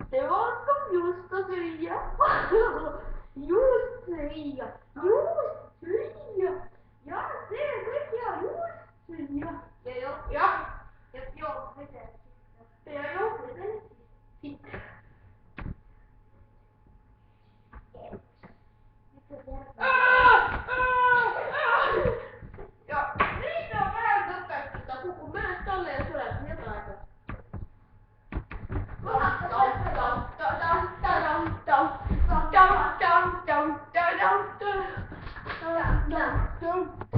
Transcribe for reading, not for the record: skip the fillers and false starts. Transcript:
Se oskab juusto süüa. Juust süüa. Juust süüa. Ja see kõik hea juust süüa. Jah. Ja joo vedet. Ja joo vedet. Siit. Ja niitä on vähän nopeasti, kun menet tolle ja syöt jotain.